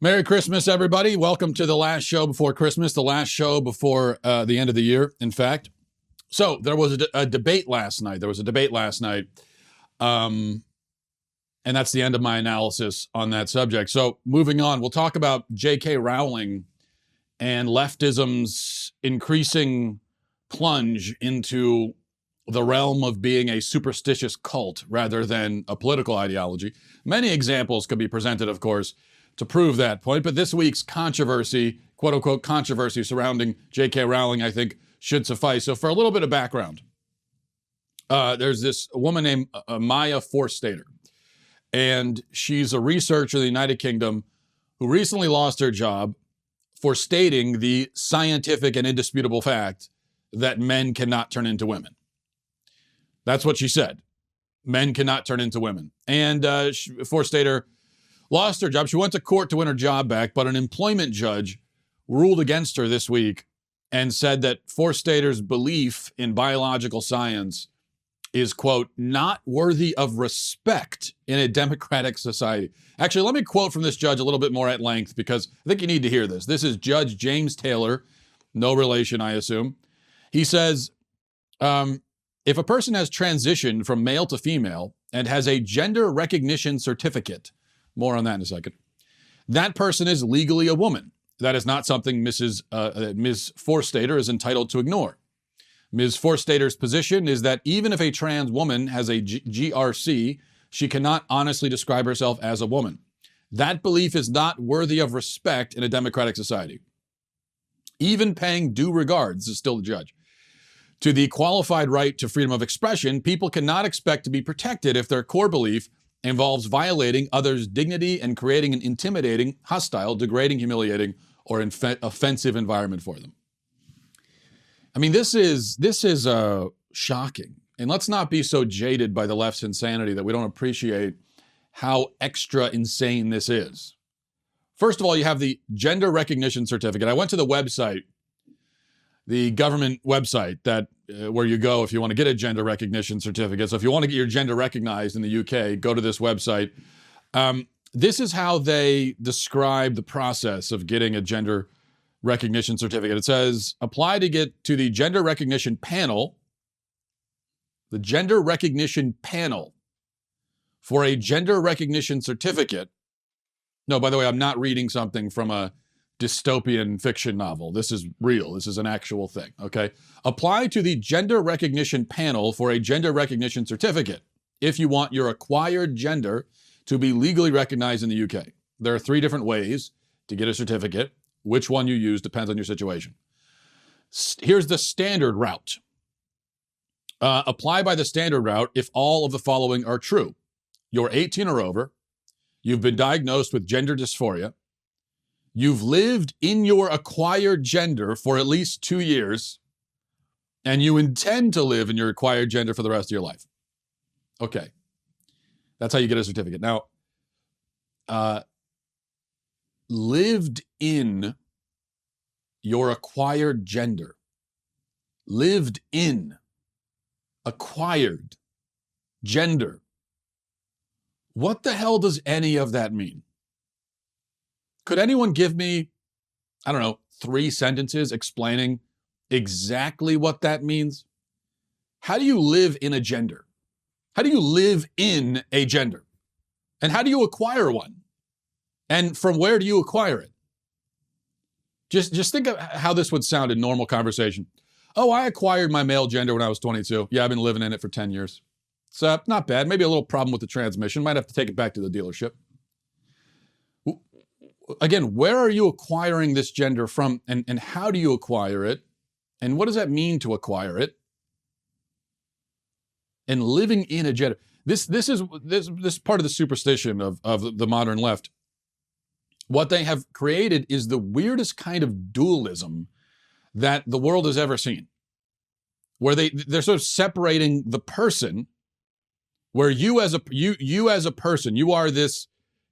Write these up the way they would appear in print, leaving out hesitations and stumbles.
Merry Christmas, everybody. Welcome to the last show before Christmas, the last show before the end of the year, in fact. So there was a debate last night. And that's the end of my analysis on that subject. So moving on, we'll talk about J.K. Rowling and leftism's increasing plunge into the realm of being a superstitious cult rather than a political ideology. Many examples could be presented, of course, to prove that point. But this week's controversy, quote unquote controversy surrounding J.K. Rowling, I think should suffice. So for a little bit of background, there's this woman named Maya Forstater, and she's a researcher in the United Kingdom who recently lost her job for stating the scientific and indisputable fact that men cannot turn into women. That's what she said. Men cannot turn into women. And Forstater lost her job. She went to court to win her job back, but an employment judge ruled against her this week and said that Forstater's belief in biological science is, quote, not worthy of respect in a democratic society. Actually, let me quote from this judge a little bit more at length because I think you need to hear this. This is Judge James Taylor, no relation, I assume. He says, if a person has transitioned from male to female and has a gender recognition certificate, more on that in a second, that person is legally a woman. That is not something Ms. Forstater is entitled to ignore. Ms. Forstater's position is that even if a trans woman has a GRC, she cannot honestly describe herself as a woman. That belief is not worthy of respect in a democratic society. Even paying due regards, this is still the judge, to the qualified right to freedom of expression, people cannot expect to be protected if their core belief involves violating others' dignity and creating an intimidating, hostile, degrading, humiliating, or offensive environment for them. I mean, this is shocking. And let's not be so jaded by the left's insanity that we don't appreciate how extra insane this is. First of all, you have the gender recognition certificate. I went to the website, the government website that where you go if you want to get a gender recognition certificate. So if you want to get your gender recognized in the UK, go to this website. This is how they describe the process of getting a gender recognition certificate. It says, apply to get to the gender recognition panel, for a gender recognition certificate. No, by the way, I'm not reading something from a dystopian fiction novel. This is real. This is an actual thing, okay? Apply to the gender recognition panel for a gender recognition certificate if you want your acquired gender to be legally recognized in the UK. There are 3 different ways to get a certificate. Which one you use depends on your situation. Here's the standard route. Apply by the standard route if all of the following are true. You're 18 or over. You've been diagnosed with gender dysphoria. You've lived in your acquired gender for at least 2 years, and you intend to live in your acquired gender for the rest of your life. Okay. That's how you get a certificate. Now, lived in your acquired gender. Lived in acquired gender. What the hell does any of that mean? Could anyone give me, 3 sentences explaining exactly what that means? How do you live in a gender? How do you live in a gender? And how do you acquire one? And from where do you acquire it? Just think of how this would sound in normal conversation. Oh, I acquired my male gender when I was 22. Yeah, I've been living in it for 10 years. It's not bad. Maybe a little problem with the transmission. Might have to take it back to the dealership. Again, where are you acquiring this gender from, and how do you acquire it? And what does that mean to acquire it? And living in a gender. This is part of the superstition of the modern left. What they have created is the weirdest kind of dualism that the world has ever seen, where they're sort of separating the person, where you as a person, you are this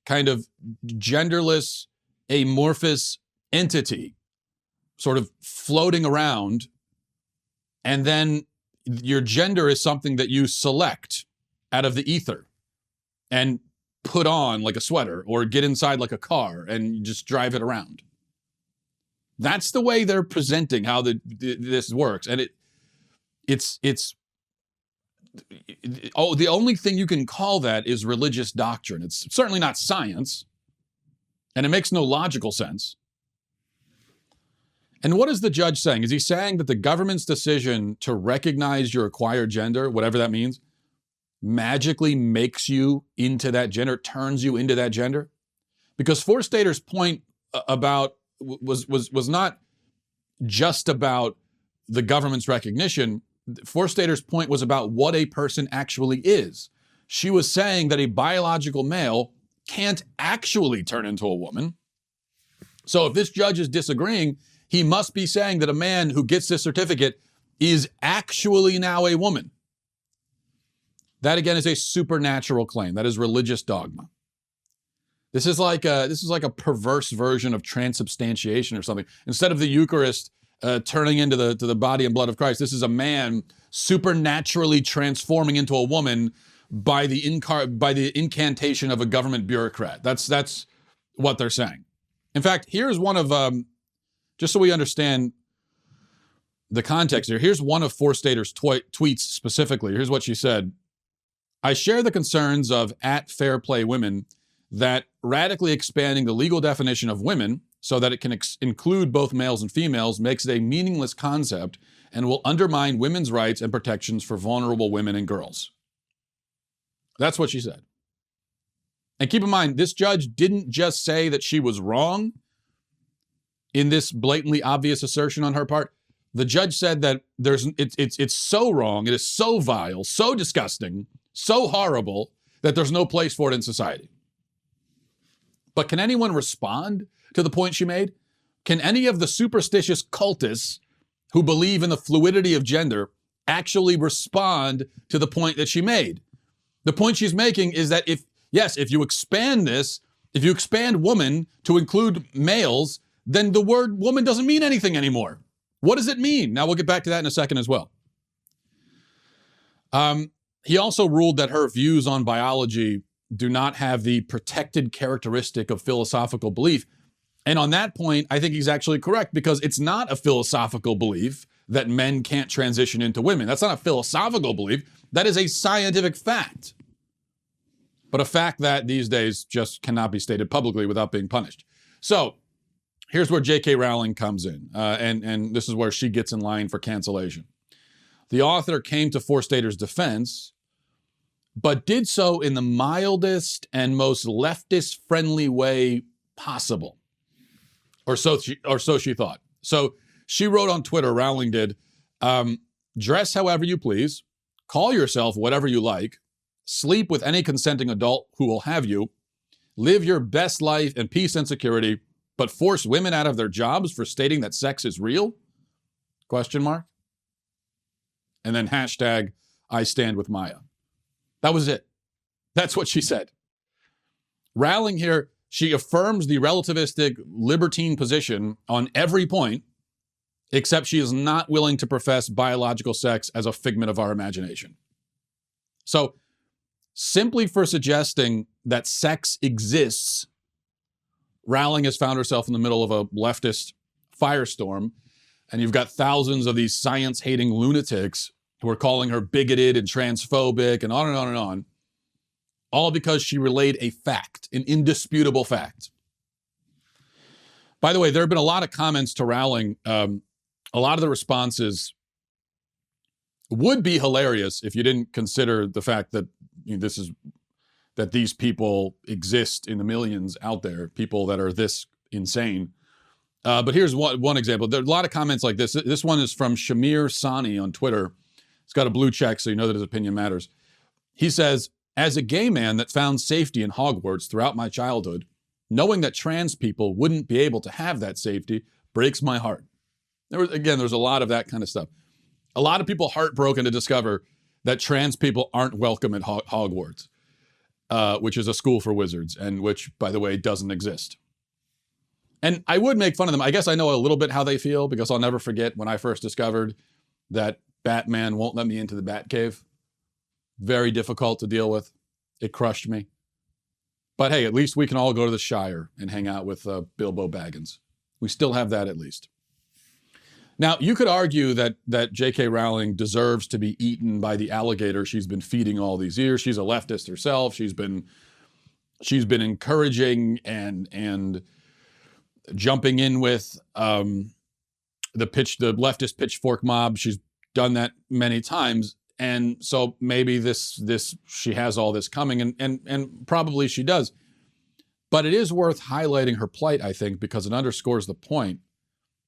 kind of genderless, amorphous entity, sort of floating around, and then your gender is something that you select out of the ether, and put on like a sweater or get inside like a car and just drive it around. That's the way they're presenting how this works. And the only thing you can call that is religious doctrine. It's certainly not science, and it makes no logical sense. And what is the judge saying? Is he saying that the government's decision to recognize your acquired gender, whatever that means, magically makes you into that gender, turns you into that gender? Because Forstater's point about was not just about the government's recognition. Forstater's point was about what a person actually is. She was saying that a biological male can't actually turn into a woman. So if this judge is disagreeing, he must be saying that a man who gets this certificate is actually now a woman. That again is a supernatural claim. That is religious dogma. This is like a perverse version of transubstantiation or something. Instead of the Eucharist turning into the body and blood of Christ, this is a man supernaturally transforming into a woman by the incantation of a government bureaucrat. That's what they're saying. In fact, here's one of just so we understand the context here. Here's one of Forstater's tweets specifically. Here's what she said. I share the concerns of @FairPlayWomen that radically expanding the legal definition of women so that it can include both males and females makes it a meaningless concept and will undermine women's rights and protections for vulnerable women and girls. That's what she said. And keep in mind, this judge didn't just say that she was wrong in this blatantly obvious assertion on her part. The judge said that it's so wrong, it is so vile, so disgusting, so horrible that there's no place for it in society. But can anyone respond to the point she made? Can any of the superstitious cultists who believe in the fluidity of gender actually respond to the point that she made? The point she's making is that if you expand this, if you expand woman to include males, then the word woman doesn't mean anything anymore. What does it mean? Now, we'll get back to that in a second as well. He also ruled that her views on biology do not have the protected characteristic of philosophical belief. And on that point, I think he's actually correct, because it's not a philosophical belief that men can't transition into women. That's not a philosophical belief. That is a scientific fact. But a fact that these days just cannot be stated publicly without being punished. So here's where J.K. Rowling comes in, and this is where she gets in line for cancellation. The author came to Forstater's defense, but did so in the mildest and most leftist-friendly way possible. Or so she thought. So she wrote on Twitter, Rowling did, dress however you please, call yourself whatever you like, sleep with any consenting adult who will have you, live your best life in peace and security, but force women out of their jobs for stating that sex is real? ? And then hashtag I stand with Maya. That was it. That's what she said. Rowling here, she affirms the relativistic libertine position on every point, except she is not willing to profess biological sex as a figment of our imagination. So, simply for suggesting that sex exists, Rowling has found herself in the middle of a leftist firestorm, and you've got thousands of these science-hating lunatics who are calling her bigoted and transphobic and on and on and on, all because she relayed a fact, an indisputable fact. By the way, there have been a lot of comments to Rowling. A lot of the responses would be hilarious if you didn't consider the fact that that these people exist in the millions out there, people that are this insane. But here's one example. There are a lot of comments like this. This one is from Shamir Sani on Twitter. It's got a blue check, so you know that his opinion matters. He says, as a gay man that found safety in Hogwarts throughout my childhood, knowing that trans people wouldn't be able to have that safety breaks my heart. There's a lot of that kind of stuff. A lot of people heartbroken to discover that trans people aren't welcome at Hogwarts, which is a school for wizards, and which, by the way, doesn't exist. And I would make fun of them. I guess I know a little bit how they feel, because I'll never forget when I first discovered that Batman won't let me into the Batcave. Very difficult to deal with. It crushed me. But hey, at least we can all go to the Shire and hang out with Bilbo Baggins. We still have that at least. Now, you could argue that J.K. Rowling deserves to be eaten by the alligator she's been feeding all these years. She's a leftist herself. She's been encouraging and jumping in with the leftist pitchfork mob. She's done that many times. And so maybe this she has all this coming, and probably she does. But it is worth highlighting her plight, I think, because it underscores the point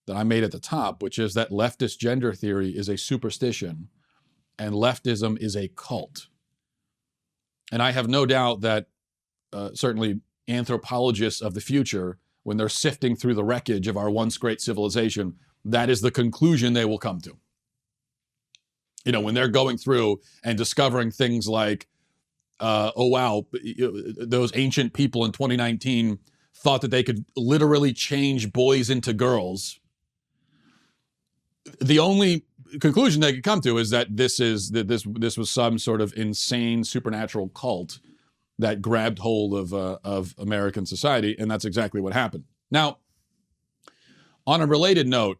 that I made at the top, which is that leftist gender theory is a superstition and leftism is a cult. And I have no doubt that certainly anthropologists of the future, when they're sifting through the wreckage of our once great civilization, that is the conclusion they will come to. You know, when they're going through and discovering things like, oh, wow, those ancient people in 2019 thought that they could literally change boys into girls. The only conclusion they could come to is that this was some sort of insane supernatural cult that grabbed hold of American society, and that's exactly what happened. Now, on a related note,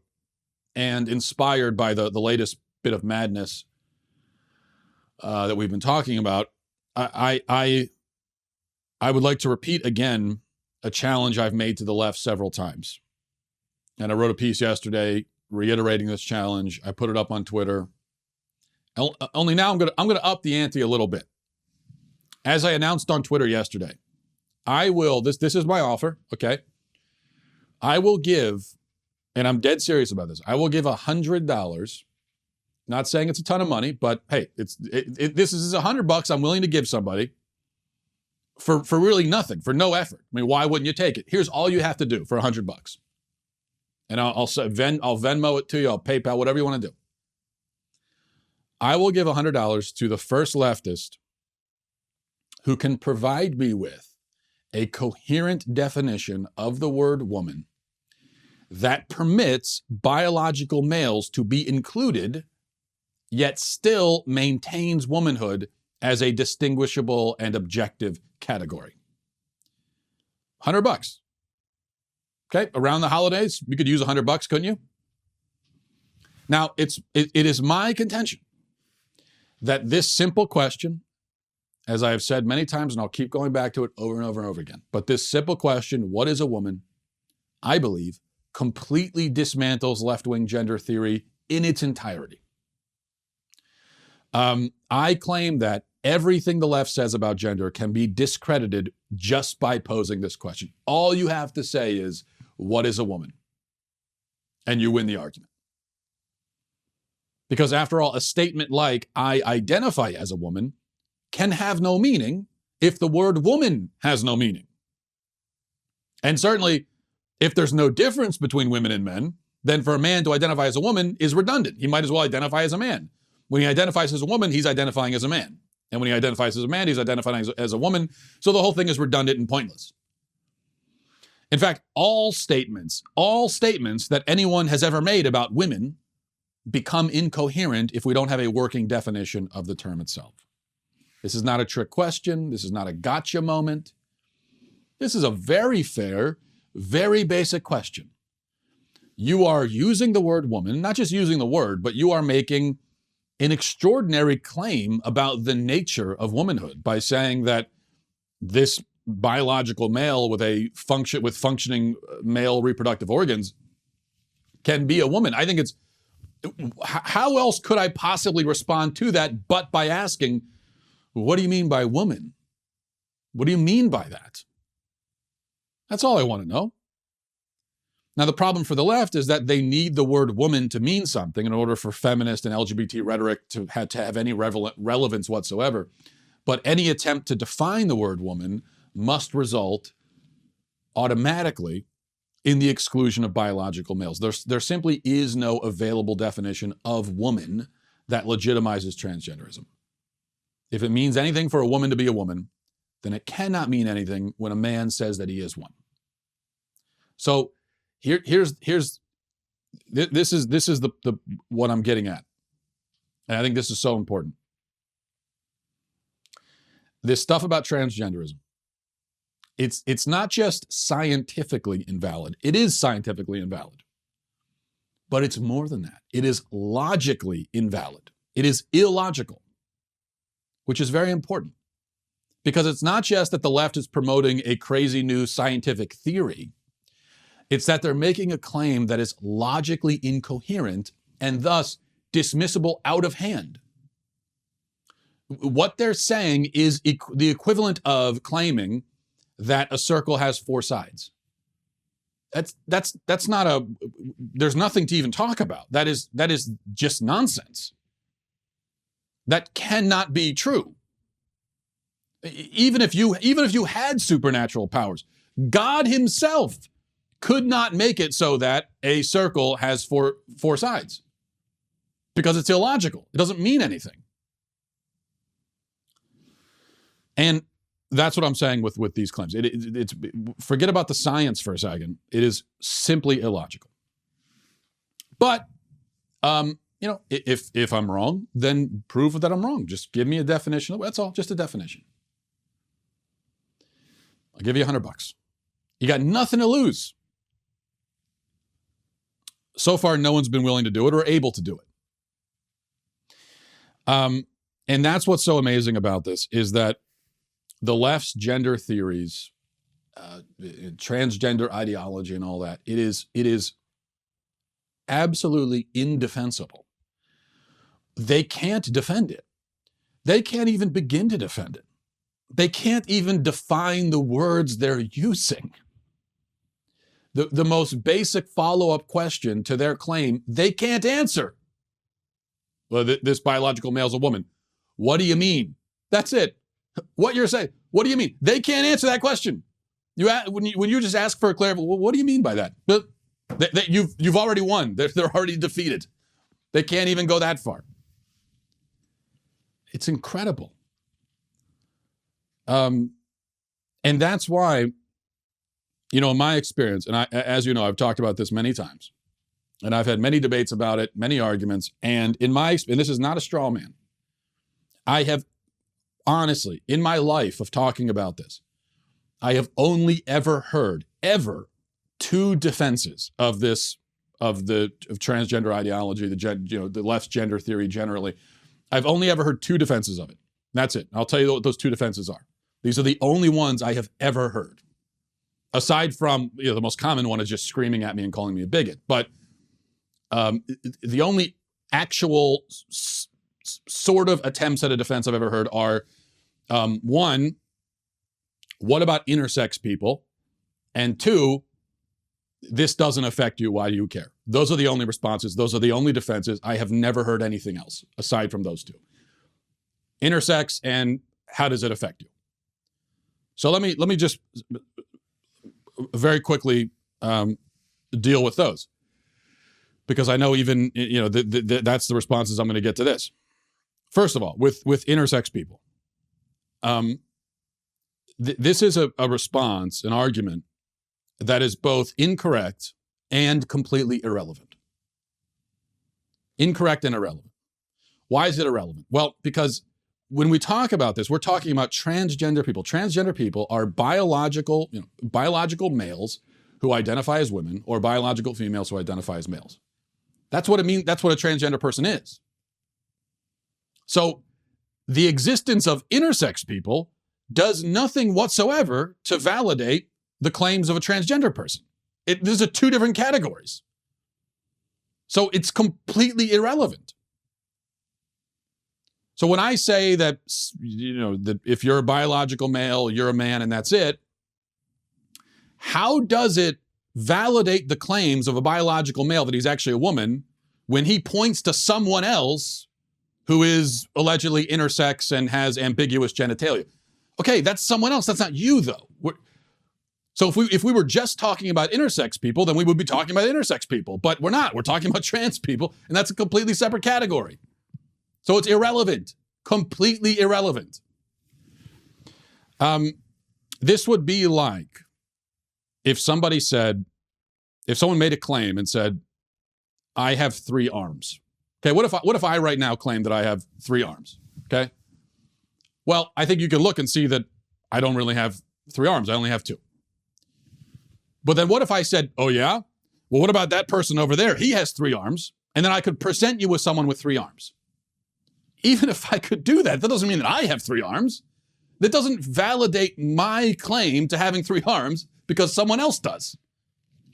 and inspired by the latest bit of madness that we've been talking about, I would like to repeat again a challenge I've made to the left several times. And I wrote a piece yesterday reiterating this challenge. I put it up on Twitter. Only now I'm gonna up the ante a little bit. As I announced on Twitter yesterday, I will, this is my offer, okay? I will give, and I'm dead serious about this, I will give $100. Not saying it's a ton of money, but hey, this is $100 I'm willing to give somebody for really nothing, for no effort. I mean, why wouldn't you take it? Here's all you have to do for $100. And I'll Venmo it to you, I'll PayPal, whatever you want to do. I will give $100 to the first leftist who can provide me with a coherent definition of the word woman that permits biological males to be included, yet still maintains womanhood as a distinguishable and objective category. $100. Okay, around the holidays, you could use $100, couldn't you? Now, it is my contention that this simple question, as I have said many times, and I'll keep going back to it over and over and over again, but this simple question, what is a woman, I believe, completely dismantles left-wing gender theory in its entirety. I claim that everything the left says about gender can be discredited just by posing this question. All you have to say is, what is a woman? And you win the argument. Because after all, a statement like, I identify as a woman, can have no meaning if the word woman has no meaning. And certainly, if there's no difference between women and men, then for a man to identify as a woman is redundant. He might as well identify as a man. When he identifies as a woman, he's identifying as a man. And when he identifies as a man, he's identifying as a woman. So the whole thing is redundant and pointless. In fact, all statements that anyone has ever made about women become incoherent if we don't have a working definition of the term itself. This is not a trick question. This is not a gotcha moment. This is a very fair, very basic question. You are using the word woman, not just using the word, but you are making an extraordinary claim about the nature of womanhood by saying that this biological male with functioning male reproductive organs can be a woman. I think how else could I possibly respond to that but by asking, what do you mean by woman? What do you mean by that? That's all I want to know. Now, the problem for the left is that they need the word woman to mean something in order for feminist and LGBT rhetoric to have any relevance whatsoever. But any attempt to define the word woman must result automatically in the exclusion of biological males. There simply is no available definition of woman that legitimizes transgenderism. If it means anything for a woman to be a woman, then it cannot mean anything when a man says that he is one. So this is the what I'm getting at. And I think this is so important. This stuff about transgenderism, It's not just scientifically invalid. It is scientifically invalid. But it's more than that. It is logically invalid. It is illogical, which is very important. Because it's not just that the left is promoting a crazy new scientific theory. It's that they're making a claim that is logically incoherent and thus dismissible out of hand. What they're saying is the equivalent of claiming that a circle has 4 sides. That's not a, there's nothing to even talk about. That is just nonsense. That cannot be true. Even if you had supernatural powers, God himself could not make it so that a circle has four sides, because it's illogical. It doesn't mean anything. And that's what I'm saying with these claims. It's forget about the science for a second. It is simply illogical. But if I'm wrong, then prove that I'm wrong. Just give me a definition. That's all. Just a definition. I'll give you $100. You got nothing to lose. So far, no one's been willing to do it or able to do it. And that's what's so amazing about this, is that the left's gender theories, transgender ideology and all that, it is absolutely indefensible. They can't defend it. They can't even begin to defend it. They can't even define the words they're using. The most basic follow-up question to their claim, they can't answer. Well, this biological male is a woman. What do you mean? That's it. What you're saying. What do you mean? They can't answer that question. When you just ask for a clarification, well, what do you mean by that? But you've already won. They're already defeated. They can't even go that far. It's incredible. And that's why, in my experience, and as you know, I've talked about this many times, and I've had many debates about it, many arguments, and and this is not a straw man. I have honestly, in my life of talking about this, I have only ever heard, 2 defenses of transgender ideology, the left's gender theory generally. I've only ever heard 2 defenses of it. That's it. I'll tell you what those 2 defenses are. These are the only ones I have ever heard. Aside from, the most common one is just screaming at me and calling me a bigot. But the only actual sort of attempts at a defense I've ever heard are, 1, what about intersex people? And 2, this doesn't affect you. Why do you care? Those are the only responses. Those are the only defenses. I have never heard anything else aside from those 2. Intersex and how does it affect you? So let me just very quickly deal with those, because I know even that's the responses I'm going to get to this. First of all, with intersex people, this is a response, an argument that is both incorrect and completely irrelevant. Incorrect and irrelevant. Why is it irrelevant? Well, because when we talk about this, we're talking about transgender people. Transgender people are biological males who identify as women, or biological females who identify as males. That's what it means. That's what a transgender person is. So the existence of intersex people does nothing whatsoever to validate the claims of a transgender person. These are 2 different categories. So it's completely irrelevant. So when I say that, that if you're a biological male, you're a man and that's it, how does it validate the claims of a biological male that he's actually a woman when he points to someone else who is allegedly intersex and has ambiguous genitalia? Okay, that's someone else. That's not you, though. So if we were just talking about intersex people, then we would be talking about intersex people. But we're not. We're talking about trans people, and that's a completely separate category. So it's irrelevant, completely irrelevant. This would be like if someone made a claim and said, I have 3 arms. Okay, what if I right now claim that I have 3 arms? Okay. Well, I think you can look and see that I don't really have 3 arms. I only have 2. But then what if I said, oh yeah? Well, what about that person over there? He has 3 arms. And then I could present you with someone with 3 arms. Even if I could do that, that doesn't mean that I have 3 arms. That doesn't validate my claim to having 3 arms because someone else does.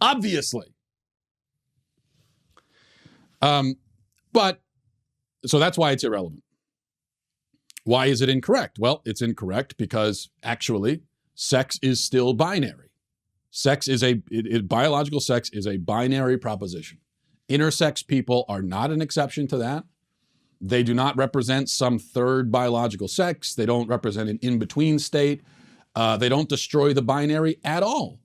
Obviously. But, so that's why it's irrelevant. Why is it incorrect? Well, it's incorrect because actually sex is still binary. Biological sex is a binary proposition. Intersex people are not an exception to that. They do not represent some third biological sex. They don't represent an in-between state. They don't destroy the binary at all.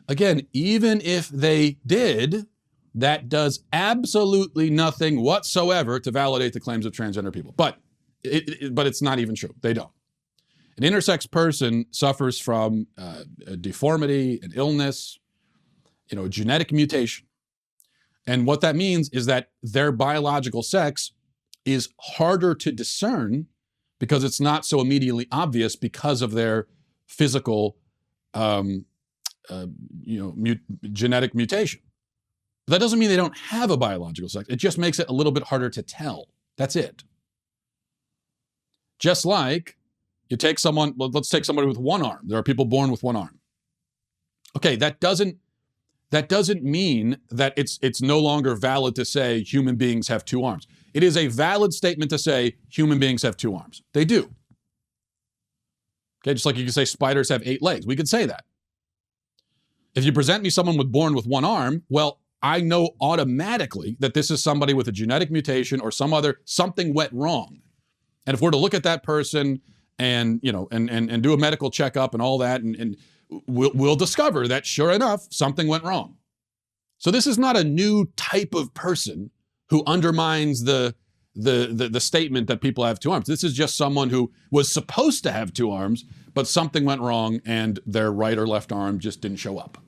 Again, even if they did, that does absolutely nothing whatsoever to validate the claims of transgender people. But it's not even true. They don't. An intersex person suffers from a deformity, an illness, a genetic mutation. And what that means is that their biological sex is harder to discern because it's not so immediately obvious because of their physical, genetic mutation. But that doesn't mean they don't have a biological sex. It just makes it a little bit harder to tell. That's it. Just like you take someone, let's take somebody with 1 arm. There are people born with 1 arm. Okay, that doesn't mean that it's no longer valid to say human beings have 2 arms. It is a valid statement to say human beings have 2 arms. They do. Okay, just like you can say spiders have 8 legs. We could say that. If you present me someone born with 1 arm, well, I know automatically that this is somebody with a genetic mutation or something went wrong. And if we're to look at that person and do a medical checkup and all that, and we'll discover that sure enough, something went wrong. So this is not a new type of person who undermines the statement that people have 2 arms. This is just someone who was supposed to have 2 arms, but something went wrong and their right or left arm just didn't show up.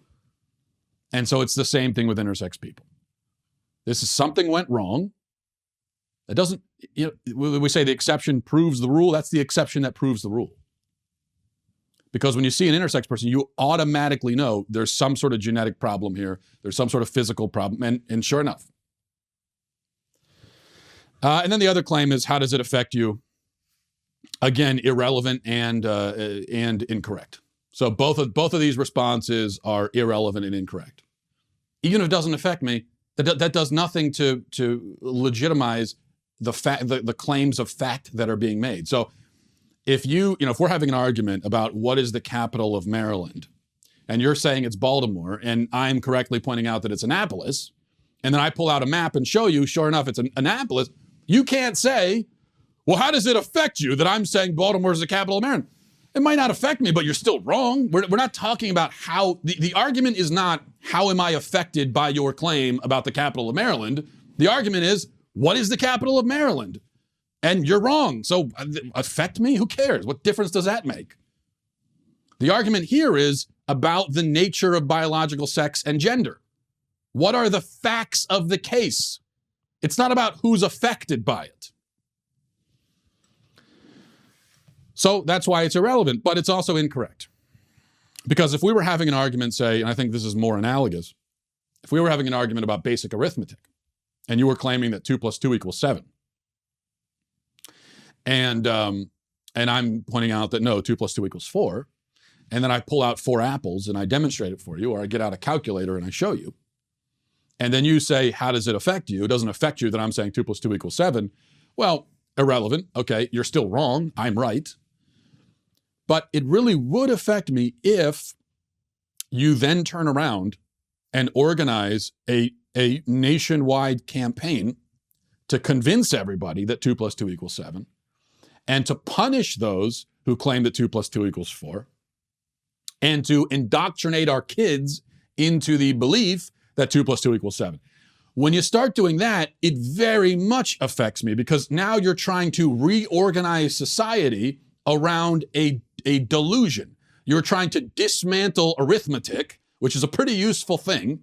And so it's the same thing with intersex people. This is something went wrong. It doesn't, we say the exception proves the rule. That's the exception that proves the rule. Because when you see an intersex person, you automatically know there's some sort of genetic problem here. There's some sort of physical problem. And sure enough. And then the other claim is, how does it affect you? Again, irrelevant and incorrect. So both of these responses are irrelevant and incorrect. Even if it doesn't affect me, that does nothing to legitimize the claims of fact that are being made. So if if we're having an argument about what is the capital of Maryland, and you're saying it's Baltimore, and I'm correctly pointing out that it's Annapolis, and then I pull out a map and show you, sure enough, it's Annapolis, you can't say, well, how does it affect you that I'm saying Baltimore is the capital of Maryland? It might not affect me, but you're still wrong. We're not talking about how, the argument is not, how am I affected by your claim about the capital of Maryland? The argument is, what is the capital of Maryland? And you're wrong. So affect me? Who cares? What difference does that make? The argument here is about the nature of biological sex and gender. What are the facts of the case? It's not about who's affected by it. So that's why it's irrelevant, but it's also incorrect. Because if we were having an argument, say, and I think this is more analogous, if we were having an argument about basic arithmetic, and you were claiming that 2 + 2 = 7, and I'm pointing out that no, 2 + 2 = 4, and then I pull out 4 apples and I demonstrate it for you, or I get out a calculator and I show you, and then you say, how does it affect you? It doesn't affect you that I'm saying 2 + 2 = 7. Well, irrelevant. Okay, you're still wrong. I'm right. But it really would affect me if you then turn around and organize a nationwide campaign to convince everybody that 2 + 2 = 7, and to punish those who claim that 2 + 2 = 4, and to indoctrinate our kids into the belief that 2 + 2 = 7. When you start doing that, it very much affects me, because now you're trying to reorganize society around a delusion. You're trying to dismantle arithmetic, which is a pretty useful thing.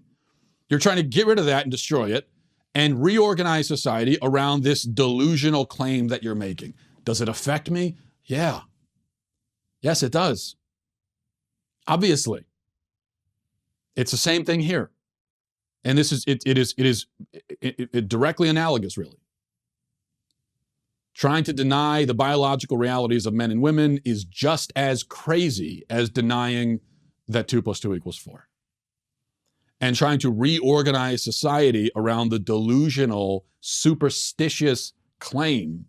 You're trying to get rid of that and destroy it, and reorganize society around this delusional claim that you're making. Does it affect me? Yeah. Yes, it does. Obviously. It's the same thing here. And this is, it is directly analogous, really. Trying to deny the biological realities of men and women is just as crazy as denying that 2 + 2 = 4. And trying to reorganize society around the delusional, superstitious claim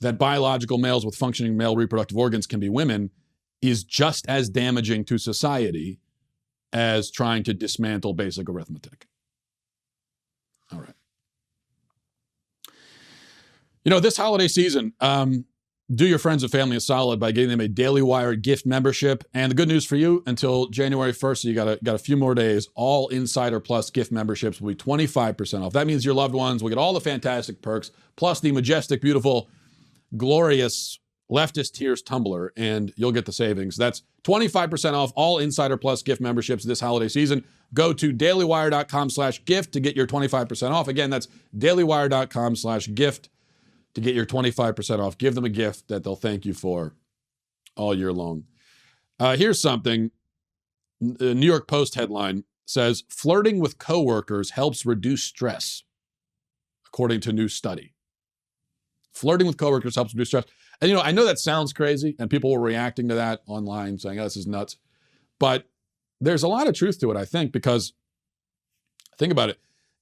that biological males with functioning male reproductive organs can be women is just as damaging to society as trying to dismantle basic arithmetic. All right. You know, this holiday season, do your friends and family a solid by getting them a Daily Wire gift membership. And the good news for you, until January 1st, so you got a few more days, all Insider Plus gift memberships will be 25% off. That means your loved ones will get all the fantastic perks, plus the majestic, beautiful, glorious Leftist Tears tumbler, and you'll get the savings. That's 25% off all Insider Plus gift memberships this holiday season. Go to dailywire.com/gift to get your 25% off. Again, that's dailywire.com/gift to get your 25% off. Give them a gift that they'll thank you for all year long. Here's something. The New York Post headline says, flirting with coworkers helps reduce stress, according to new study. Flirting with coworkers helps reduce stress. And, you know, I know that sounds crazy, and people were reacting to that online saying, oh, this is nuts. But there's a lot of truth to it, I think, because think about it.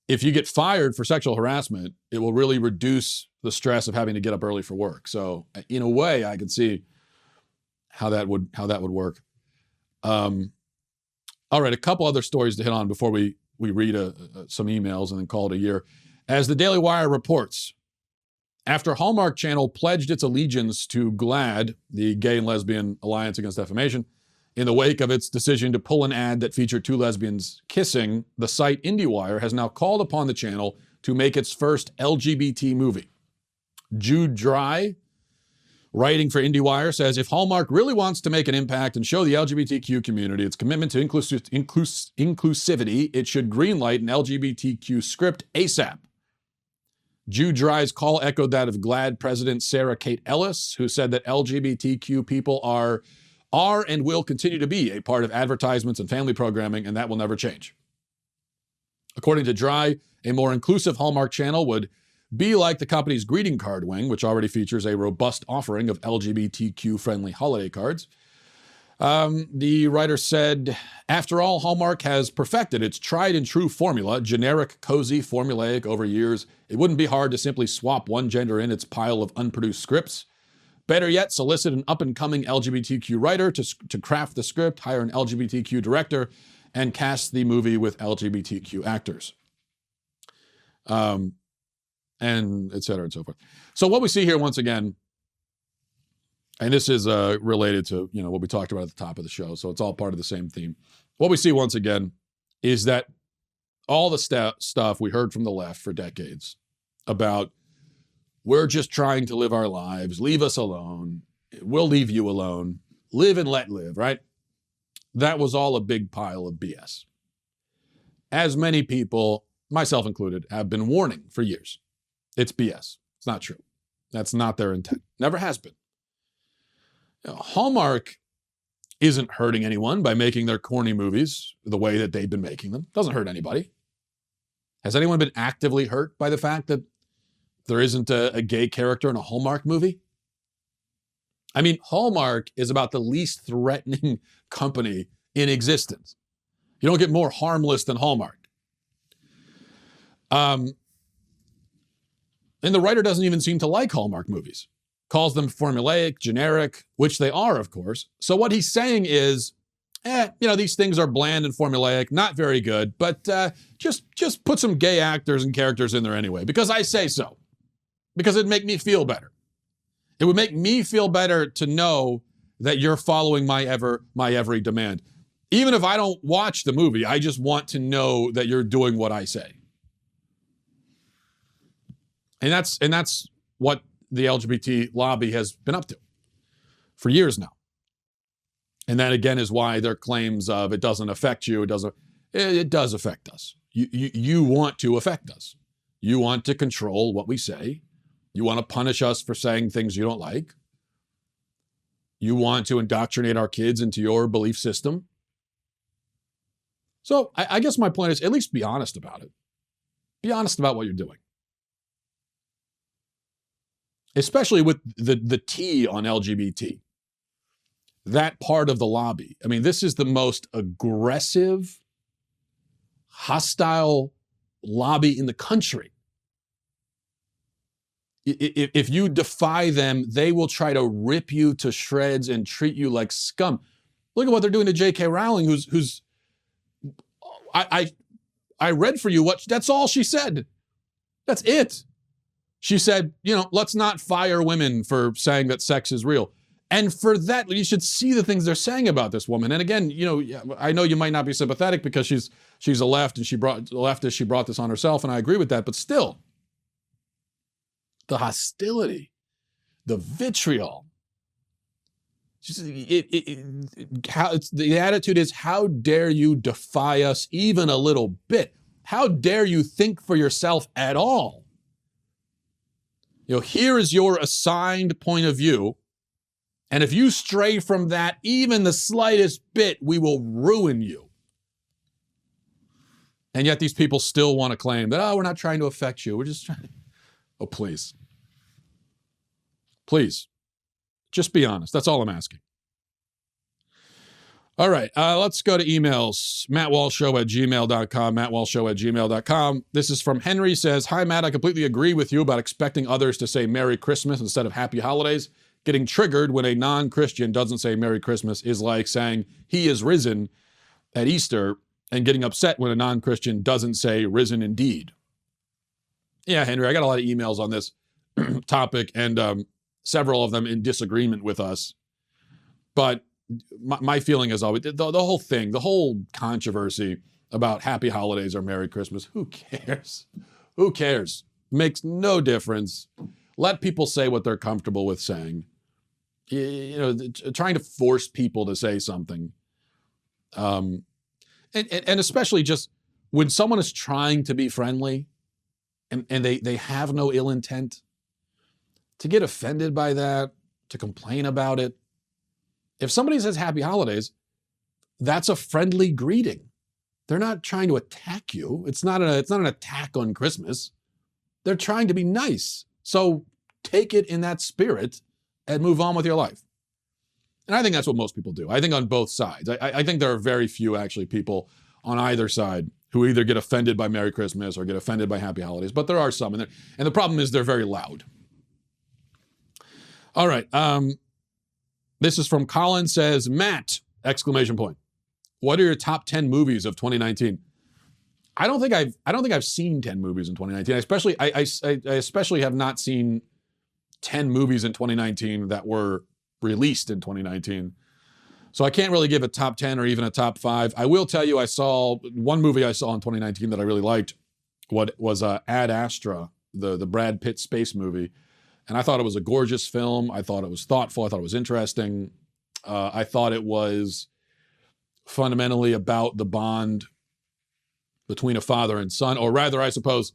If you get fired for sexual harassment, it will really reduce the stress of having to get up early for work. So in a way, I can see how that would work. All right, a couple other stories to hit on before we read some emails and then call it a year. As the Daily Wire reports, after Hallmark Channel pledged its allegiance to GLAAD, the Gay and Lesbian Alliance Against Defamation, in the wake of its decision to pull an ad that featured 2 lesbians kissing, the site IndieWire has now called upon the channel to make its first LGBT movie. Jude Dry, writing for IndieWire, says, if Hallmark really wants to make an impact and show the LGBTQ community its commitment to inclusivity, it should greenlight an LGBTQ script ASAP. Jude Dry's call echoed that of GLAAD President Sarah Kate Ellis, who said that LGBTQ people are and will continue to be a part of advertisements and family programming, and that will never change. According to Dry, a more inclusive Hallmark channel would be like the company's greeting card wing, which already features a robust offering of LGBTQ-friendly holiday cards. The writer said, after all, Hallmark has perfected its tried and true formula, generic, cozy, formulaic over years. It wouldn't be hard to simply swap one gender in its pile of unproduced scripts. Better yet, solicit an up-and-coming LGBTQ writer to craft the script, hire an LGBTQ director, and cast the movie with LGBTQ actors. And et cetera and so forth. So what we see here once again, and this is related to, you know, what we talked about at the top of the show, so it's all part of the same theme. What we see once again is that all the stuff we heard from the left for decades about we're just trying to live our lives, leave us alone, we'll leave you alone, live and let live, right? That was all a big pile of BS. As many people, myself included, have been warning for years. It's BS. It's not true. That's not their intent. Never has been. You know, Hallmark isn't hurting anyone by making their corny movies the way that they've been making them. Doesn't hurt anybody. Has anyone been actively hurt by the fact that there isn't a gay character in a Hallmark movie? I mean, Hallmark is about the least threatening company in existence. You don't get more harmless than Hallmark. And the writer doesn't even seem to like Hallmark movies. Calls them formulaic, generic, which they are, of course. So what he's saying is, these things are bland and formulaic, not very good, but just put some gay actors and characters in there anyway, because I say so. Because it'd make me feel better. It would make me feel better to know that you're following my every demand. Even if I don't watch the movie, I just want to know that you're doing what I say. And that's what the LGBT lobby has been up to for years now. And that again is why their claims of it doesn't affect you, it does affect us. You want to affect us. You want to control what we say. You want to punish us for saying things you don't like. You want to indoctrinate our kids into your belief system. So I guess my point is, at least be honest about it. Be honest about what you're doing. Especially with the T on LGBT. That part of the lobby. I mean, this is the most aggressive, hostile lobby in the country. If you defy them, they will try to rip you to shreds and treat you like scum. Look at what they're doing to J.K. Rowling, who's I read for you that's all she said. That's it. She said, let's not fire women for saying that sex is real. And for that, you should see the things they're saying about this woman. And again, I know you might not be sympathetic because she's a left and she brought this on herself, and I agree with that, but still. The hostility, the vitriol. The attitude is, how dare you defy us even a little bit? How dare you think for yourself at all? Here is your assigned point of view. And if you stray from that even the slightest bit, we will ruin you. And yet these people still want to claim that, we're not trying to affect you. We're just trying to... Oh, please. Please. Just be honest. That's all I'm asking. All right. Let's go to emails. MattWalshShow@gmail.com. MattWalshShow@gmail.com. This is from Henry. Says, hi, Matt. I completely agree with you about expecting others to say Merry Christmas instead of Happy Holidays. Getting triggered when a non-Christian doesn't say Merry Christmas is like saying He is risen at Easter, and getting upset when a non-Christian doesn't say risen indeed. Yeah, Henry, I got a lot of emails on this topic, and several of them in disagreement with us. But my feeling is always, the whole thing, the whole controversy about Happy Holidays or Merry Christmas, who cares? Who cares? Makes no difference. Let people say what they're comfortable with saying. Trying to force people to say something. And especially just when someone is trying to be friendly and they have no ill intent, to get offended by that, to complain about it. If somebody says Happy Holidays, that's a friendly greeting. They're not trying to attack you. It's not an attack on Christmas. They're trying to be nice. So take it in that spirit and move on with your life. And I think that's what most people do. I think on both sides. I think there are very few actually people on either side who either get offended by Merry Christmas or get offended by Happy Holidays. But there are some. And the problem is they're very loud. All right. This is from Colin. Says, Matt, ! What are your top 10 movies of 2019? I don't think I've seen 10 movies in 2019. I especially have not seen 10 movies in 2019 that were released in 2019. So I can't really give a top 10 or even a top 5. I will tell you, I saw one movie I saw in 2019 that I really liked. What was Ad Astra, the Brad Pitt space movie. And I thought it was a gorgeous film. I thought it was thoughtful. I thought it was interesting. I thought it was fundamentally about the bond between a father and son, or rather, I suppose,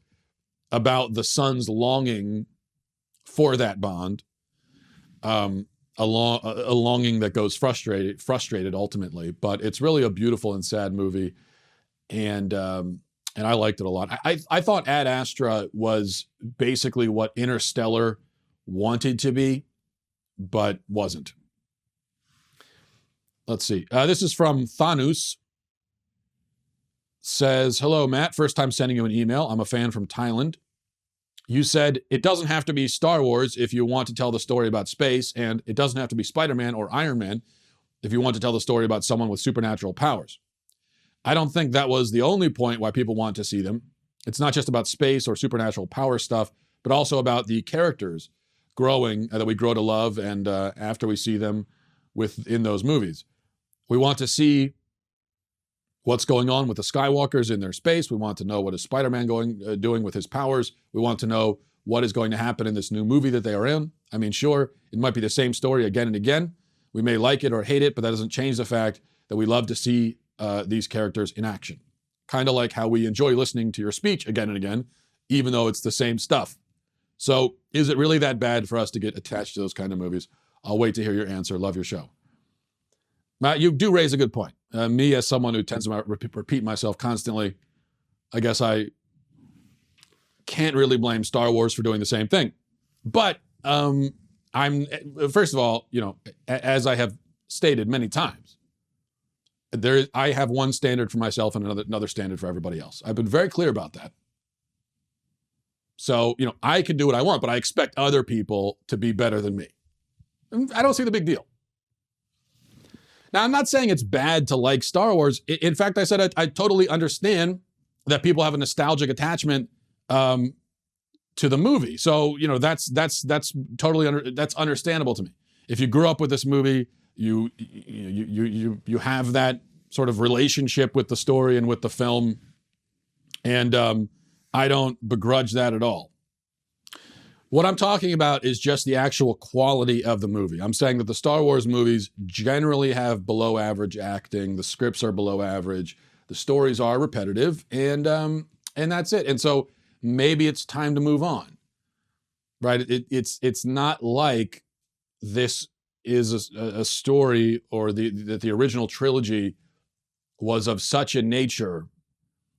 about the son's longing for that bond, a longing that goes frustrated ultimately. But it's really a beautiful and sad movie, and I liked it a lot. I thought Ad Astra was basically what Interstellar wanted to be, but wasn't. Let's see. This is from Thanus. Says, hello, Matt. First time sending you an email. I'm a fan from Thailand. You said, it doesn't have to be Star Wars if you want to tell the story about space, and it doesn't have to be Spider-Man or Iron Man if you want to tell the story about someone with supernatural powers. I don't think that was the only point why people want to see them. It's not just about space or supernatural power stuff, but also about the characters growing that we grow to love, and after we see them within those movies. We want to see what's going on with the Skywalkers in their space. We want to know what is Spider-Man doing with his powers. We want to know what is going to happen in this new movie that they are in. I mean, sure, it might be the same story again and again. We may like it or hate it, but that doesn't change the fact that we love to see these characters in action. Kind of like how we enjoy listening to your speech again and again, even though it's the same stuff. So is it really that bad for us to get attached to those kind of movies? I'll wait to hear your answer. Love your show. Matt, you do raise a good point. Me, as someone who tends to repeat myself constantly, I guess I can't really blame Star Wars for doing the same thing. But first of all, as I have stated many times, I have one standard for myself and another standard for everybody else. I've been very clear about that. So, I can do what I want, but I expect other people to be better than me. I don't see the big deal. Now, I'm not saying it's bad to like Star Wars. In fact, I said I totally understand that people have a nostalgic attachment to the movie. So, that's totally that's understandable to me. If you grew up with this movie, you have that sort of relationship with the story and with the film, and I don't begrudge that at all. What I'm talking about is just the actual quality of the movie. I'm saying that the Star Wars movies generally have below average acting. The scripts are below average. The stories are repetitive, and that's it. And so maybe it's time to move on, right? It's not like this is a story, or that the original trilogy was of such a nature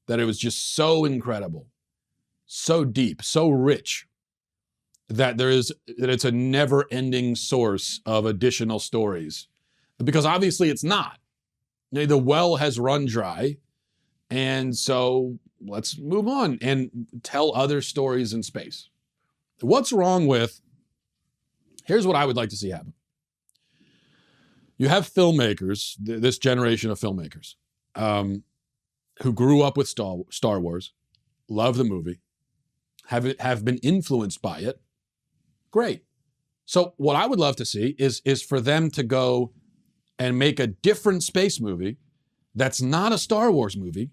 that it was just so incredible, so deep, so rich, that it's a never-ending source of additional stories. Because obviously it's not. The well has run dry, and so let's move on and tell other stories in space. What's wrong with, here's what I would like to see happen. You have filmmakers, this generation of filmmakers, who grew up with Star Wars, love the movie, have been influenced by it. Great. So what I would love to see is for them to go and make a different space movie that's not a Star Wars movie,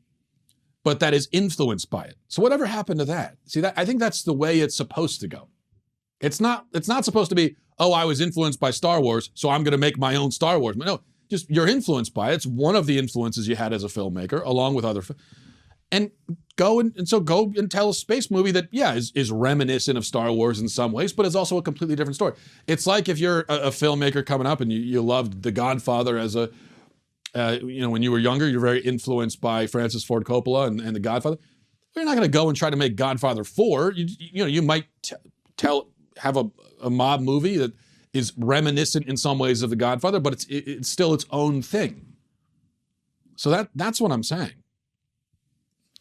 but that is influenced by it. So whatever happened to that? See, I think that's the way it's supposed to go. It's not supposed to be, oh, I was influenced by Star Wars, so I'm going to make my own Star Wars. No, just you're influenced by it. It's one of the influences you had as a filmmaker, along with other. And go and tell a space movie that, is reminiscent of Star Wars in some ways, but it's also a completely different story. It's like if you're a filmmaker coming up and you loved The Godfather as a, when you were younger, you're very influenced by Francis Ford Coppola and The Godfather. You're not going to go and try to make Godfather 4. You might have a mob movie that is reminiscent in some ways of The Godfather, but it's still its own thing. So that's what I'm saying.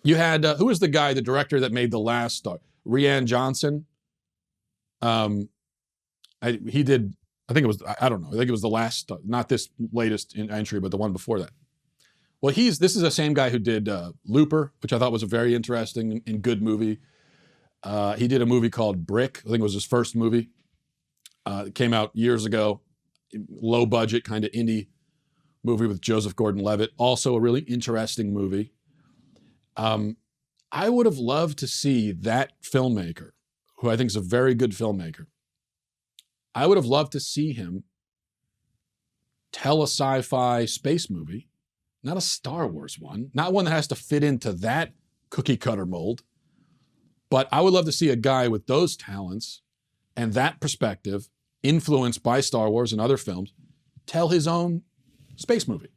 You had, who was the director that made the last Star? Rian Johnson. He did, I think it was, I don't know, I think it was the last, not this latest entry, but the one before that. Well, this is the same guy who did Looper, which I thought was a very interesting and good movie. He did a movie called Brick. I think it was his first movie. It came out years ago. Low budget, kind of indie movie with Joseph Gordon-Levitt. Also a really interesting movie. I would have loved to see that filmmaker, who I think is a very good filmmaker. I would have loved to see him tell a sci-fi space movie, not a Star Wars one, not one that has to fit into that cookie cutter mold, but I would love to see a guy with those talents and that perspective, influenced by Star Wars and other films, tell his own space movie.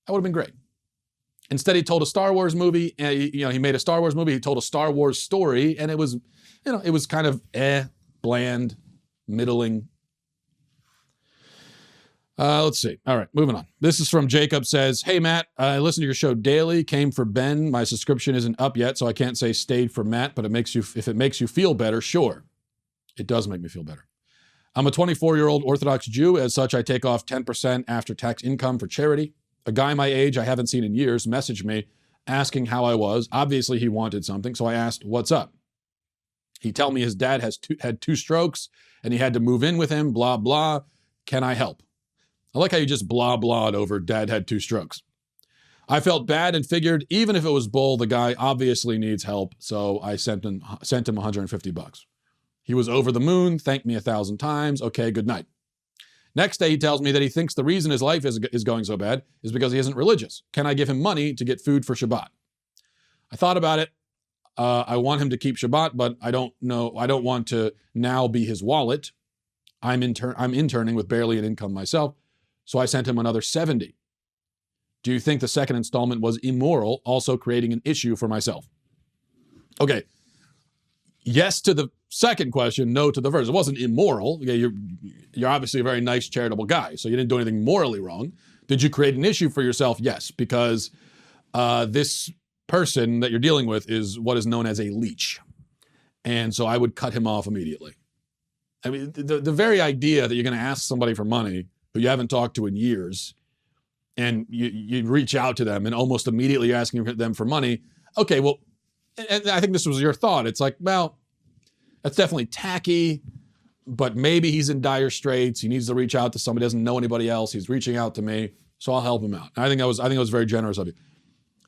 That would have been great. Instead, he told a Star Wars movie. He made a Star Wars movie. He told a Star Wars story, and it was kind of bland, middling. Let's see. All right, moving on. This is from Jacob. Says, "Hey Matt, I listen to your show daily. Came for Ben. My subscription isn't up yet, so I can't say stayed for Matt. But if it makes you feel better, sure, it does make me feel better. I'm a 24-year-old Orthodox Jew. As such, I take off 10% after-tax income for charity. A guy my age I haven't seen in years messaged me asking how I was. Obviously, he wanted something, so I asked, what's up? He told me his dad had 2 strokes, and he had to move in with him, blah, blah. Can I help? I like how you just blah, blah'd over dad had 2 strokes. I felt bad and figured even if it was bull, the guy obviously needs help, so I sent him $150. He was over the moon, thanked me 1,000 times. Okay, good night. Next day, he tells me that he thinks the reason his life is going so bad is because he isn't religious. Can I give him money to get food for Shabbat? I thought about it. I want him to keep Shabbat, but I don't know. I don't want to now be his wallet. I'm interning with barely an income myself, so I sent him another 70. Do you think the second installment was immoral, also creating an issue for myself? Okay. Yes to the second question, no to the first. It wasn't immoral. Okay, you're obviously a very nice, charitable guy, so you didn't do anything morally wrong. Did you create an issue for yourself? Yes, because this person that you're dealing with is what is known as a leech. And so I would cut him off immediately. I mean, the very idea that you're going to ask somebody for money who you haven't talked to in years, and you reach out to them and almost immediately you're asking them for money. Okay, well, and I think this was your thought. It's like, well, that's definitely tacky, but maybe he's in dire straits. He needs to reach out to somebody, doesn't know anybody else. He's reaching out to me, so I'll help him out. And I think it was very generous of you.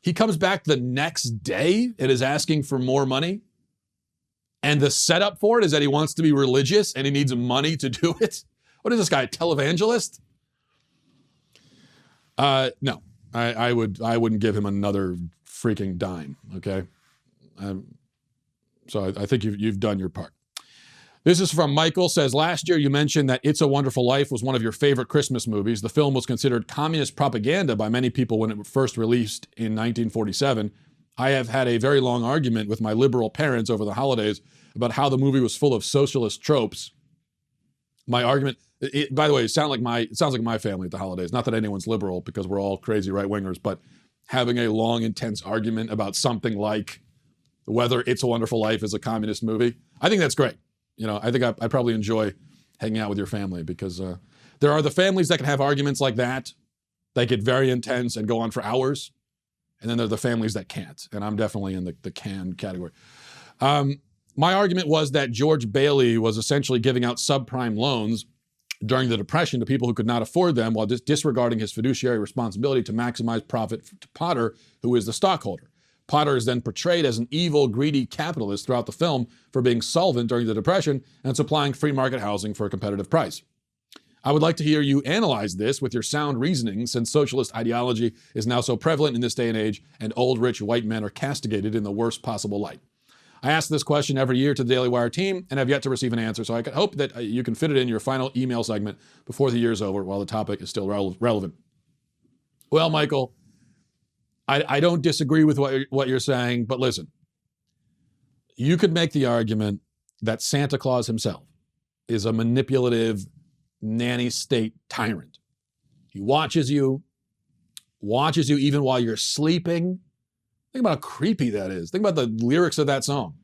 He comes back the next day and is asking for more money. And the setup for it is that he wants to be religious and he needs money to do it. What is this guy, a televangelist? No, I wouldn't give him another freaking dime. Okay. So I think you've done your part. This is from Michael, says, last year you mentioned that It's a Wonderful Life was one of your favorite Christmas movies. The film was considered communist propaganda by many people when it was first released in 1947. I have had a very long argument with my liberal parents over the holidays about how the movie was full of socialist tropes. My argument, by the way, it sounds like my family at the holidays. Not that anyone's liberal because we're all crazy right-wingers, but having a long, intense argument about something like whether It's a Wonderful Life is a communist movie. I think that's great. You know, I think I probably enjoy hanging out with your family because there are the families that can have arguments like that. They get very intense and go on for hours. And then there are the families that can't. And I'm definitely in the can category. My argument was that George Bailey was essentially giving out subprime loans during the Depression to people who could not afford them while disregarding his fiduciary responsibility to maximize profit to Potter, who is the stockholder. Potter is then portrayed as an evil, greedy capitalist throughout the film for being solvent during the Depression and supplying free market housing for a competitive price. I would like to hear you analyze this with your sound reasoning, since socialist ideology is now so prevalent in this day and age, and old, rich white men are castigated in the worst possible light. I ask this question every year to the Daily Wire team and have yet to receive an answer, so I hope that you can fit it in your final email segment before the year's over while the topic is still relevant. Well, Michael, I don't disagree with what you're saying, but listen, you could make the argument that Santa Claus himself is a manipulative, nanny state tyrant. He watches you even while you're sleeping. Think about how creepy that is. Think about the lyrics of that song.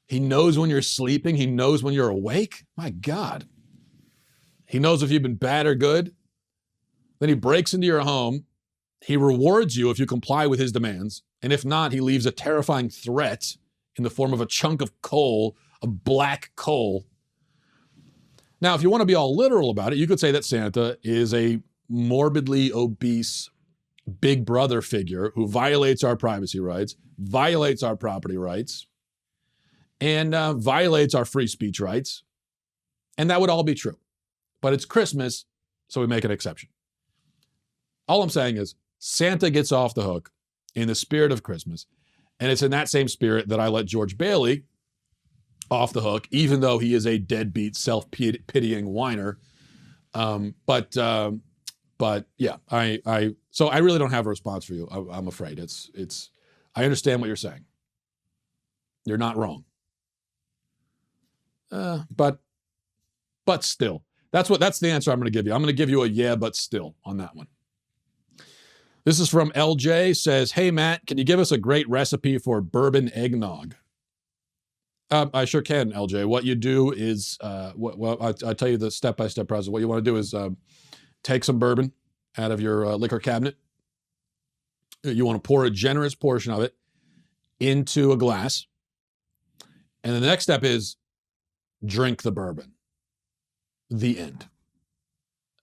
He knows when you're sleeping. He knows when you're awake. My God. He knows if you've been bad or good. Then he breaks into your home. He rewards you if you comply with his demands. And if not, he leaves a terrifying threat in the form of a chunk of coal, a black coal. Now, if you want to be all literal about it, you could say that Santa is a morbidly obese big brother figure who violates our privacy rights, violates our property rights, and violates our free speech rights. And that would all be true. But it's Christmas, so we make an exception. All I'm saying is Santa gets off the hook in the spirit of Christmas. And it's in that same spirit that I let George Bailey off the hook, even though he is a deadbeat, self-pitying whiner. But yeah, so I really don't have a response for you. I'm afraid I understand what you're saying. You're not wrong. But still, that's the answer I'm going to give you. I'm going to give you a yeah, but still on that one. This is from LJ, says, hey, Matt, can you give us a great recipe for bourbon eggnog? I sure can, LJ. What you do is, I'll tell you the step-by-step process. What you want to do is take some bourbon out of your liquor cabinet. You want to pour a generous portion of it into a glass. And then the next step is drink the bourbon. The end.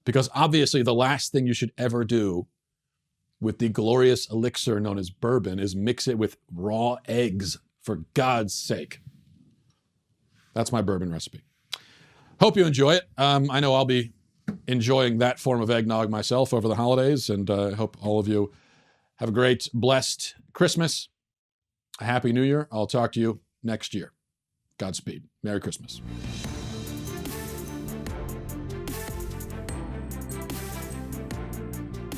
Because obviously the last thing you should ever do with the glorious elixir known as bourbon is mix it with raw eggs, for God's sake. That's my bourbon recipe. Hope you enjoy it. I know I'll be enjoying that form of eggnog myself over the holidays, and I hope all of you have a great, blessed Christmas, a Happy New Year. I'll talk to you next year. Godspeed. Merry Christmas.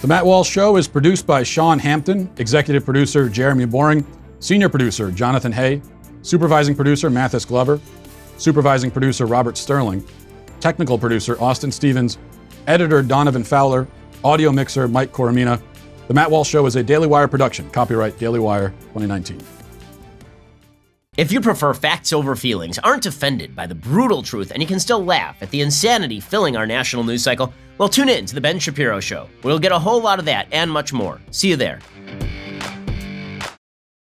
The Matt Walsh Show is produced by Sean Hampton, executive producer Jeremy Boring, senior producer Jonathan Hay, supervising producer Mathis Glover, supervising producer Robert Sterling, technical producer Austin Stevens, editor Donovan Fowler, audio mixer Mike Coromina. The Matt Walsh Show is a Daily Wire production. Copyright Daily Wire 2019. If you prefer facts over feelings, aren't offended by the brutal truth, and you can still laugh at the insanity filling our national news cycle, well, tune in to The Ben Shapiro Show. We'll get a whole lot of that and much more. See you there.